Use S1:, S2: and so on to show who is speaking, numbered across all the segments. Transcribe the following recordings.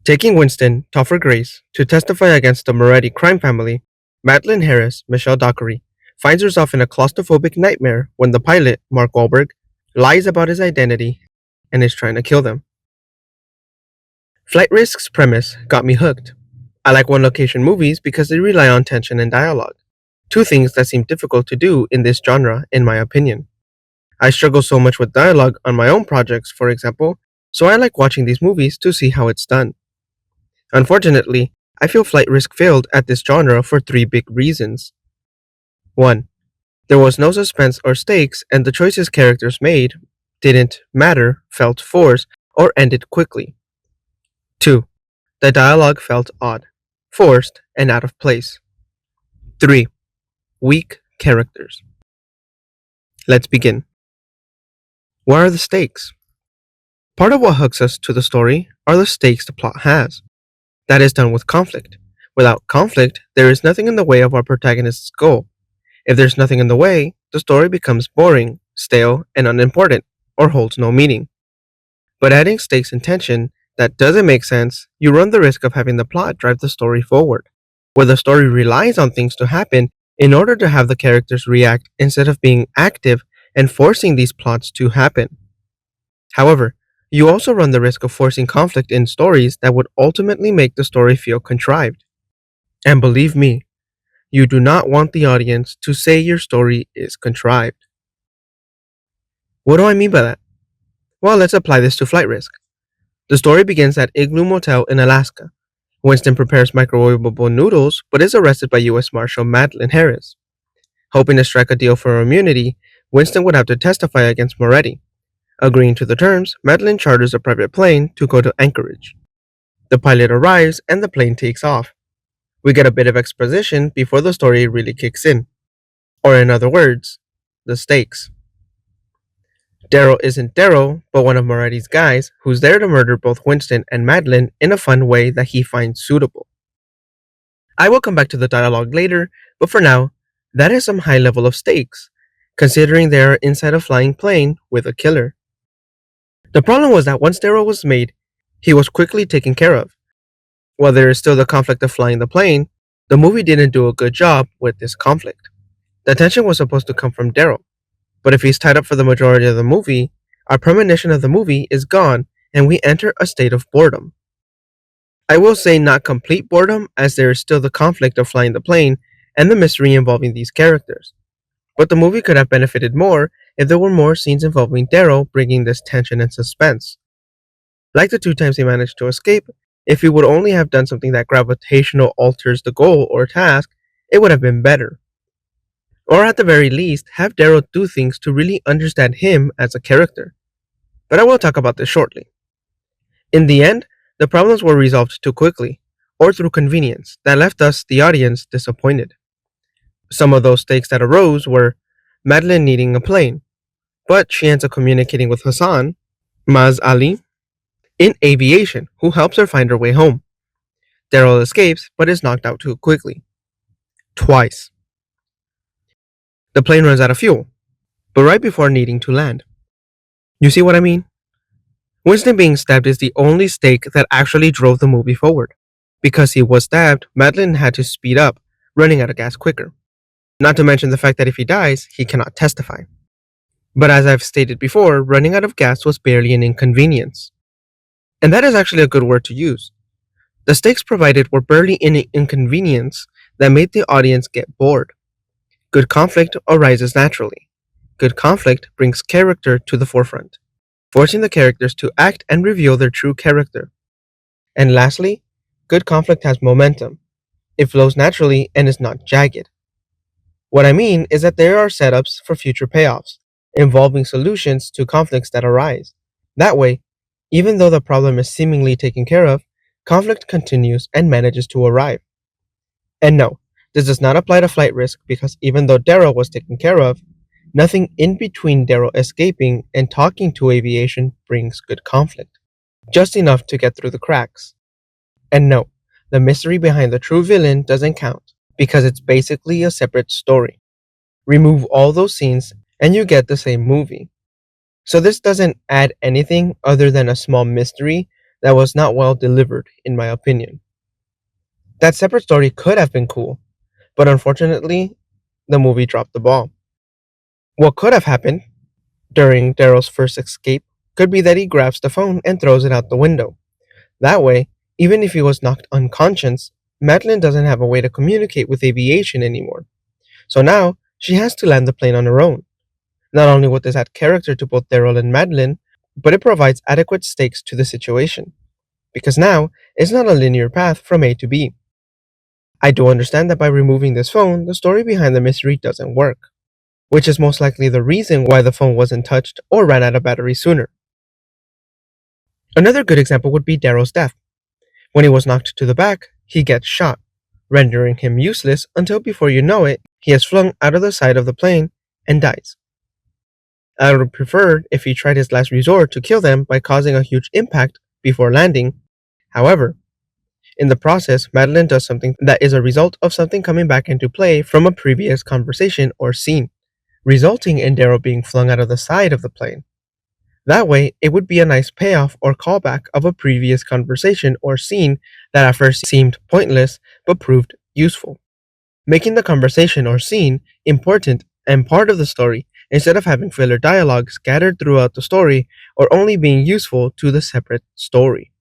S1: Taking Winston, Topher Grace, to testify against the Moretti crime family, Madolyn Harris, Michelle Dockery, finds herself in a claustrophobic nightmare when the pilot, Mark Wahlberg, lies about his identity and is trying to kill them. Flight Risk's premise got me hooked. I like one-location movies because they rely on tension and dialogue, two things that seem difficult to do in this genre, in my opinion. I struggle so much with dialogue on my own projects, for example, so I like watching these movies to see how it's done. Unfortunately, I feel Flight Risk failed at this genre for three big reasons. 1. There was no suspense or stakes, and the choices characters made didn't matter, felt forced, or ended quickly. 2. The dialogue felt odd, forced, and out of place. 3. Weak characters. Let's begin. What are the stakes? Part of what hooks us to the story are the stakes the plot has. That is done with conflict. Without conflict, there is nothing in the way of our protagonist's goal. If there's nothing in the way, the story becomes boring, stale, and unimportant, or holds no meaning. But adding stakes and tension that doesn't make sense, you run the risk of having the plot drive the story forward, where the story relies on things to happen in order to have the characters react instead of being active and forcing these plots to happen. However, you also run the risk of forcing conflict in stories that would ultimately make the story feel contrived. And believe me, you do not want the audience to say your story is contrived. What do I mean by that? Well, let's apply this to Flight Risk. The story begins at Igloo Motel in Alaska. Winston prepares microwavable noodles but is arrested by U.S. Marshal Madolyn Harris. Hoping to strike a deal for immunity, Winston would have to testify against Moretti. Agreeing to the terms, Madolyn charters a private plane to go to Anchorage. The pilot arrives and the plane takes off. We get a bit of exposition before the story really kicks in. Or in other words, the stakes. Daryl isn't Daryl, but one of Moretti's guys who's there to murder both Winston and Madolyn in a fun way that he finds suitable. I will come back to the dialogue later, but for now, that is some high level of stakes, considering they are inside a flying plane with a killer. The problem was that once Daryl was made, he was quickly taken care of. While there is still the conflict of flying the plane, the movie didn't do a good job with this conflict. The tension was supposed to come from Daryl, but if he's tied up for the majority of the movie, our premonition of the movie is gone and we enter a state of boredom. I will say not complete boredom, as there is still the conflict of flying the plane and the mystery involving these characters. But the movie could have benefited more if there were more scenes involving Daryl bringing this tension and suspense. Like the two times he managed to escape, if he would only have done something that gravitational alters the goal or task, it would have been better. Or at the very least, have Daryl do things to really understand him as a character. But I will talk about this shortly. In the end, the problems were resolved too quickly, or through convenience, that left us, the audience, disappointed. Some of those stakes that arose were Madolyn needing a plane, but she ends up communicating with Hassan, Maz Ali, in aviation, who helps her find her way home. Daryl escapes, but is knocked out too quickly. Twice. The plane runs out of fuel, but right before needing to land. You see what I mean? Winston being stabbed is the only stake that actually drove the movie forward. Because he was stabbed, Madolyn had to speed up, running out of gas quicker. Not to mention the fact that if he dies, he cannot testify. But as I've stated before, running out of gas was barely an inconvenience. And that is actually a good word to use. The stakes provided were barely an inconvenience that made the audience get bored. Good conflict arises naturally. Good conflict brings character to the forefront, forcing the characters to act and reveal their true character. And lastly, good conflict has momentum. It flows naturally and is not jagged. What I mean is that there are setups for future payoffs, involving solutions to conflicts that arise. That way, even though the problem is seemingly taken care of, conflict continues and manages to arrive. And no, this does not apply to Flight Risk because even though Daryl was taken care of, nothing in between Daryl escaping and talking to aviation brings good conflict. Just enough to get through the cracks. And no, the mystery behind the true villain doesn't count, because it's basically a separate story. Remove all those scenes and you get the same movie. So this doesn't add anything other than a small mystery that was not well delivered, in my opinion. That separate story could have been cool, but unfortunately, the movie dropped the ball. What could have happened during Daryl's first escape could be that he grabs the phone and throws it out the window. That way, even if he was knocked unconscious, Madolyn doesn't have a way to communicate with aviation anymore. So now, she has to land the plane on her own. Not only would this add character to both Daryl and Madolyn, but it provides adequate stakes to the situation. Because now, it's not a linear path from A to B. I do understand that by removing this phone, the story behind the mystery doesn't work, which is most likely the reason why the phone wasn't touched or ran out of battery sooner. Another good example would be Daryl's death. When he was knocked to the back, he gets shot, rendering him useless until before you know it, he is flung out of the side of the plane and dies. I would have preferred if he tried his last resort to kill them by causing a huge impact before landing. However, in the process, Madolyn does something that is a result of something coming back into play from a previous conversation or scene, resulting in Daryl being flung out of the side of the plane. That way, it would be a nice payoff or callback of a previous conversation or scene that at first seemed pointless but proved useful, making the conversation or scene important and part of the story instead of having filler dialogue scattered throughout the story or only being useful to the separate story.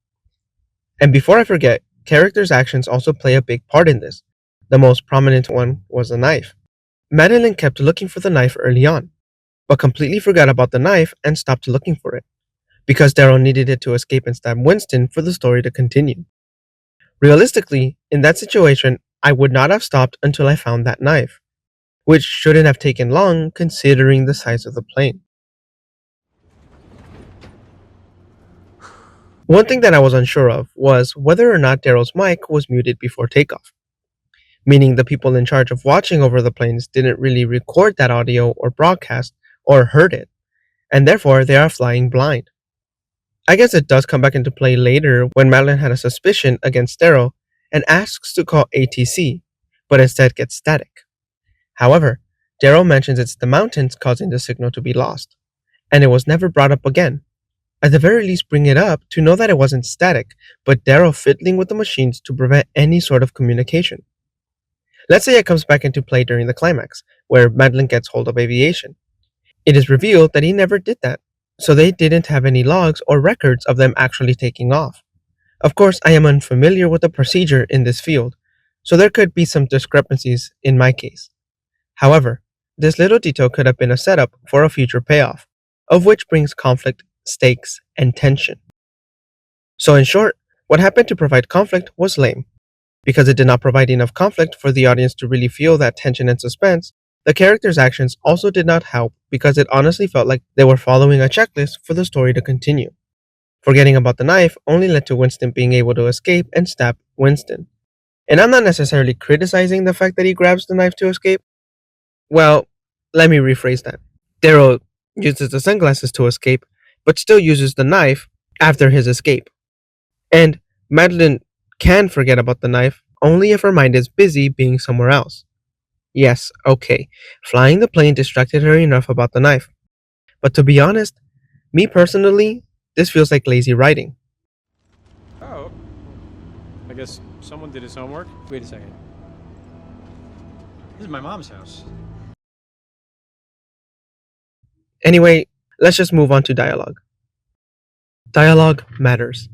S1: And before I forget, characters' actions also play a big part in this. The most prominent one was the knife. Madolyn kept looking for the knife early on, but completely forgot about the knife and stopped looking for it, because Daryl needed it to escape and stab Winston for the story to continue. Realistically, in that situation, I would not have stopped until I found that knife, which shouldn't have taken long considering the size of the plane. One thing that I was unsure of was whether or not Daryl's mic was muted before takeoff, meaning the people in charge of watching over the planes didn't really record that audio or broadcast or heard it, and therefore they are flying blind. I guess it does come back into play later when Madolyn had a suspicion against Daryl and asks to call ATC, but instead gets static. However, Daryl mentions it's the mountains causing the signal to be lost, and it was never brought up again. At the very least, bring it up to know that it wasn't static, but Daryl fiddling with the machines to prevent any sort of communication. Let's say it comes back into play during the climax, where Madolyn gets hold of aviation. It is revealed that he never did that, so they didn't have any logs or records of them actually taking off. Of course, I am unfamiliar with the procedure in this field, so there could be some discrepancies in my case. However, this little detail could have been a setup for a future payoff, of which brings conflict, stakes, and tension. So in short, what happened to provide conflict was lame. Because it did not provide enough conflict for the audience to really feel that tension and suspense, the characters' actions also did not help because it honestly felt like they were following a checklist for the story to continue. Forgetting about the knife only led to Winston being able to escape and stab Winston. And I'm not necessarily criticizing the fact that he grabs the knife to escape. Well, let me rephrase that. Daryl uses the sunglasses to escape, but still uses the knife after his escape. And Madolyn can forget about the knife only if her mind is busy being somewhere else. Yes, okay, flying the plane distracted her enough about the knife. But to be honest, me personally, this feels like lazy writing.
S2: Oh, I guess someone did his homework.
S3: Wait a second. This is my mom's house.
S1: Anyway, let's just move on to dialogue. Dialogue matters.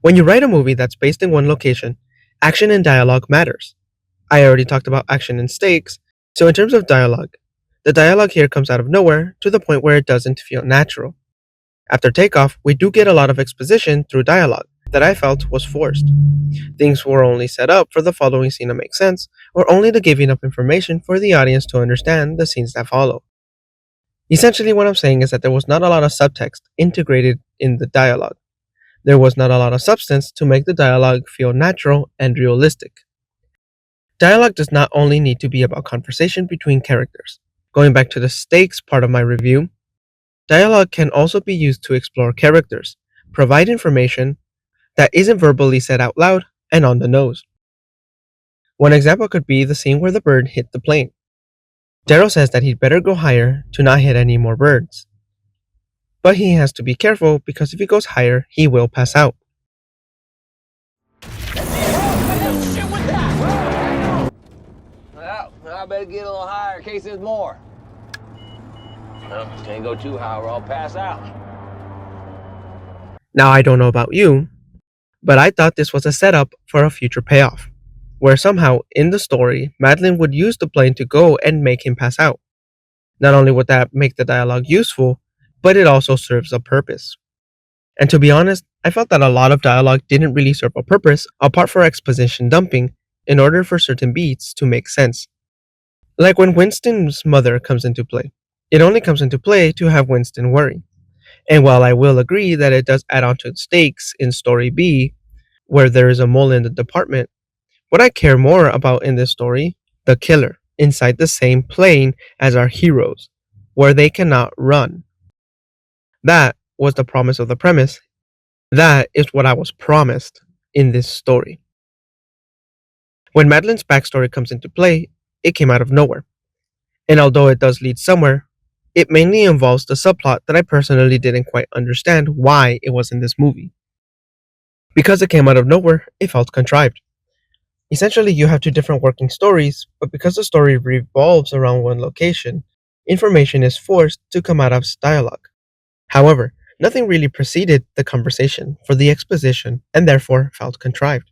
S1: When you write a movie that's based in one location, action and dialogue matters. I already talked about action and stakes, so in terms of dialogue, the dialogue here comes out of nowhere to the point where it doesn't feel natural. After takeoff, we do get a lot of exposition through dialogue that I felt was forced. Things were only set up for the following scene to make sense, or only to give enough information for the audience to understand the scenes that follow. Essentially, what I'm saying is that there was not a lot of subtext integrated in the dialogue. There was not a lot of substance to make the dialogue feel natural and realistic. Dialogue does not only need to be about conversation between characters. Going back to the stakes part of my review, dialogue can also be used to explore characters, provide information that isn't verbally said out loud and on the nose. One example could be the scene where the bird hit the plane. Daryl says that he'd better go higher to not hit any more birds. But he has to be careful because if he goes higher, he will pass out.
S4: I better get a little higher in case there's more. Well, can't go too high or I'll pass out.
S1: Now, I don't know about you, but I thought this was a setup for a future payoff, where somehow in the story, Madolyn would use the plane to go and make him pass out. Not only would that make the dialogue useful, but it also serves a purpose. And to be honest, I felt that a lot of dialogue didn't really serve a purpose apart from exposition dumping in order for certain beats to make sense. Like when Winston's mother comes into play. It only comes into play to have Winston worry. And while I will agree that it does add on to the stakes in story B, where there is a mole in the department, what I care more about in this story, the killer, inside the same plane as our heroes, where they cannot run. That was the promise of the premise. That is what I was promised in this story. When Madolyn's backstory comes into play, it came out of nowhere. And although it does lead somewhere, it mainly involves the subplot that I personally didn't quite understand why it was in this movie. Because it came out of nowhere, it felt contrived. Essentially, you have two different working stories, but because the story revolves around one location, information is forced to come out of dialogue. However, nothing really preceded the conversation for the exposition and therefore felt contrived.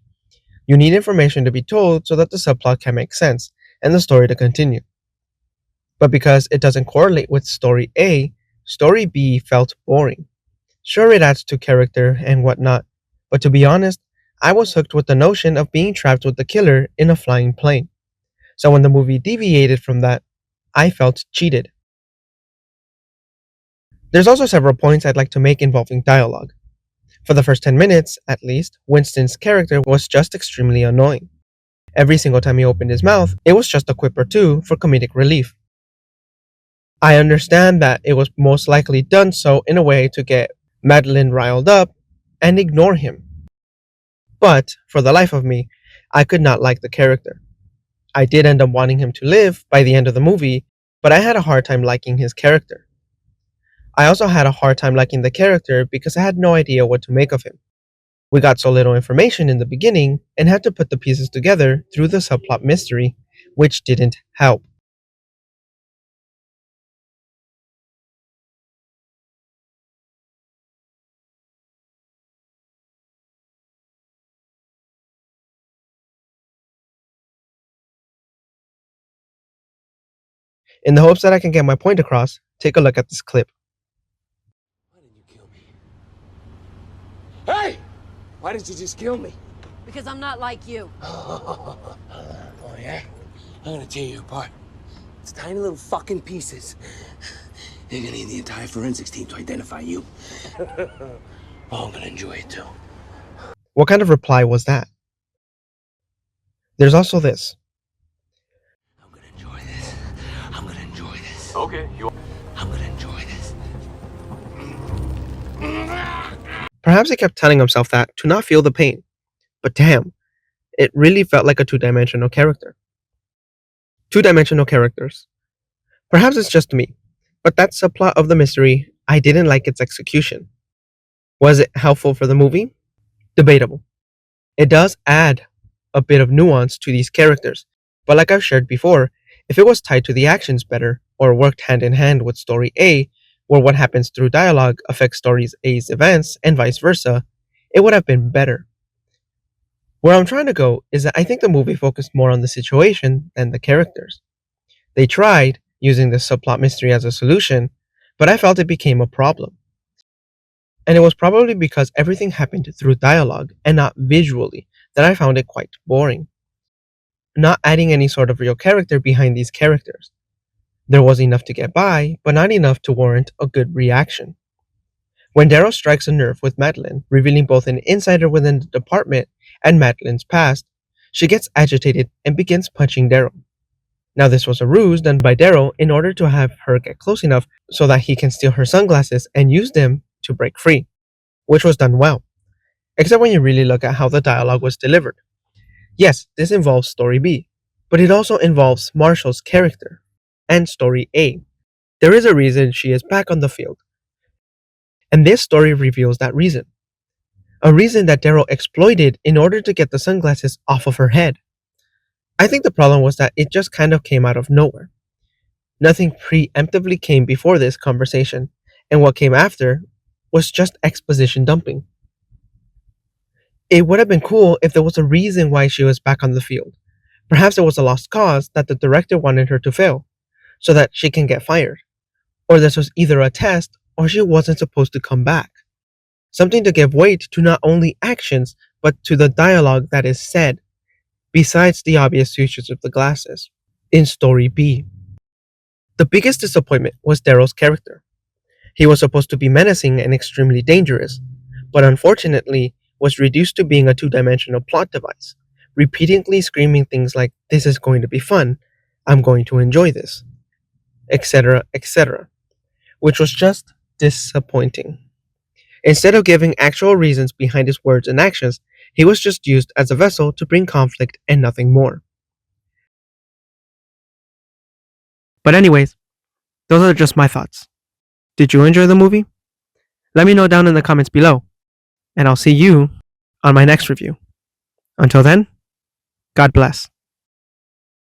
S1: You need information to be told so that the subplot can make sense and the story to continue. But because it doesn't correlate with story A, story B felt boring. Sure, it adds to character and whatnot, but to be honest, I was hooked with the notion of being trapped with the killer in a flying plane. So when the movie deviated from that, I felt cheated. There's also several points I'd like to make involving dialogue. For the first 10 minutes, at least, Winston's character was just extremely annoying. Every single time he opened his mouth, it was just a quip or two for comedic relief. I understand that it was most likely done so in a way to get Madolyn riled up and ignore him. But, for the life of me, I could not like the character. I did end up wanting him to live by the end of the movie, but I had a hard time liking his character. I also had a hard time liking the character because I had no idea what to make of him. We got so little information in the beginning and had to put the pieces together through the subplot mystery, which didn't help. In the hopes that I can get my point across, take a look at this clip.
S5: Why did you kill me? Hey! Why did you just kill me?
S6: Because I'm not like you.
S5: Oh, yeah? I'm gonna tear you apart. It's tiny little fucking pieces. You're gonna need the entire forensics team to identify you. Oh, I'm gonna enjoy it too.
S1: What kind of reply was that? There's also this.
S5: I'm gonna enjoy this. I'm gonna enjoy this.
S7: Okay,
S5: I'm gonna enjoy this.
S1: Perhaps he kept telling himself that to not feel the pain. But damn, it really felt like a two-dimensional character. Two-dimensional characters. Perhaps it's just me, but that subplot of the mystery, I didn't like its execution. Was it helpful for the movie? Debatable. It does add a bit of nuance to these characters, but like I've shared before, if it was tied to the actions better, or worked hand in hand with story A, where what happens through dialogue affects story A's events, and vice versa, it would have been better. Where I'm trying to go is that I think the movie focused more on the situation than the characters. They tried using the subplot mystery as a solution, but I felt it became a problem. And it was probably because everything happened through dialogue and not visually that I found it quite boring. Not adding any sort of real character behind these characters. There was enough to get by, but not enough to warrant a good reaction. When Daryl strikes a nerve with Madolyn, revealing both an insider within the department and Madolyn's past, she gets agitated and begins punching Daryl. Now this was a ruse done by Daryl in order to have her get close enough so that he can steal her sunglasses and use them to break free, which was done well, except when you really look at how the dialogue was delivered. Yes, this involves story B, but it also involves Marshall's character and story A. There is a reason she is back on the field, and this story reveals that reason. A reason that Daryl exploited in order to get the sunglasses off of her head. I think the problem was that it just kind of came out of nowhere. Nothing preemptively came before this conversation, and what came after was just exposition dumping. It would have been cool if there was a reason why she was back on the field. Perhaps it was a lost cause that the director wanted her to fail, so that she can get fired. Or this was either a test, or she wasn't supposed to come back. Something to give weight to not only actions, but to the dialogue that is said, besides the obvious usage of the glasses. In Story B, the biggest disappointment was Daryl's character. He was supposed to be menacing and extremely dangerous, but unfortunately was reduced to being a two-dimensional plot device, repeatedly screaming things like, "This is going to be fun, I'm going to enjoy this," etc., etc., which was just disappointing. Instead of giving actual reasons behind his words and actions, he was just used as a vessel to bring conflict and nothing more. But anyways, those are just my thoughts. Did you enjoy the movie? Let me know down in the comments below, and I'll see you on my next review. Until then, God bless.